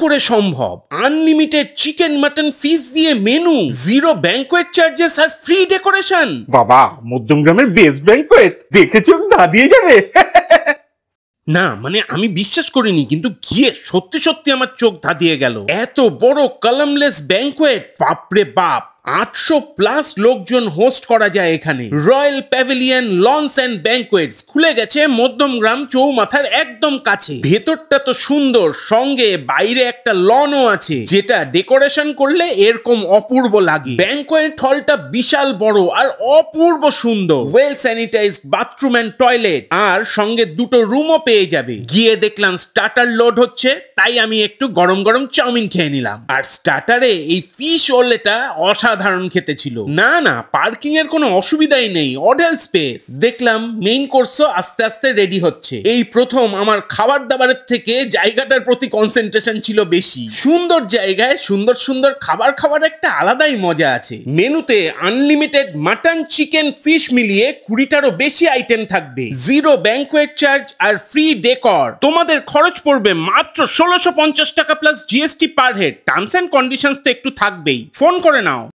করে সম্ভব? Unlimited chicken mutton fish দিয়ে মেনু, জিরো ব্যাংকোয়েট চার্জেস আর ফ্রি ডেকোরেশন। বাবা, মধ্যমগ্রামের বেস্ট ব্যাংকোয়েট দেখে চোখ ধাঁধিয়ে যাবে। না মানে আমি বিশ্বাস করিনি, কিন্তু গিয়ে সত্যি সত্যি আমার চোখ ধাঁধিয়ে গেল। এত বড় কলামলেস ব্যাংকোয়েট, বাপরে বাপ। 800+ লোকজন হোস্ট করা যায় এখানে। Royal pavilion launch and banquets খুলে গেছে মধ্যমগ্রাম চৌমাথার একদম কাছে। ভেতরটা তো সুন্দর, সঙ্গে বাইরে একটা লনও আছে, যেটা ডেকোরেশন করলে এরকম অপূর্ব লাগে। ব্যাংকোয়েট হলটা বিশাল বড় আর অপূর্ব সুন্দর। Well sanitised bathroom and toilet, আর সঙ্গে দুটো রুমও পেয়ে যাবে। গিয়ে দেখলাম স্টার্টার লোড হচ্ছে, তাই আমি একটু গরম গরম চাউমিন খেয়ে নিলাম। আর স্টার্টারে এই ফিশ ওলেটা অসাধারণ খেতে ছিল। না না, পার্কিং এর কোনো অসুবিধাই নেই, অডেল স্পেস। দেখলাম মেইন কোর্সও আস্তে আস্তে রেডি হচ্ছে। এই প্রথম আমার খাবার দাবারের থেকে জায়গাটার প্রতি কনসেন্ট্রেশন ছিল বেশি। সুন্দর জায়গায় সুন্দর সুন্দর খাবার খাওয়ার একটা আলাদাই মজা আছে। মেনুতে আনলিমিটেড মাটন, চিকেন, ফিশ মিলিয়ে 20টারও বেশি আইটেম থাকবে। জিরো ব্যাংকোয়েট চার্জ আর ফ্রি ডেকর। তোমাদের খরচ পড়বে মাত্র 1650 টাকা plus GST per head. Terms and conditions তো একটু থাকবেই। ফোন করে নাও।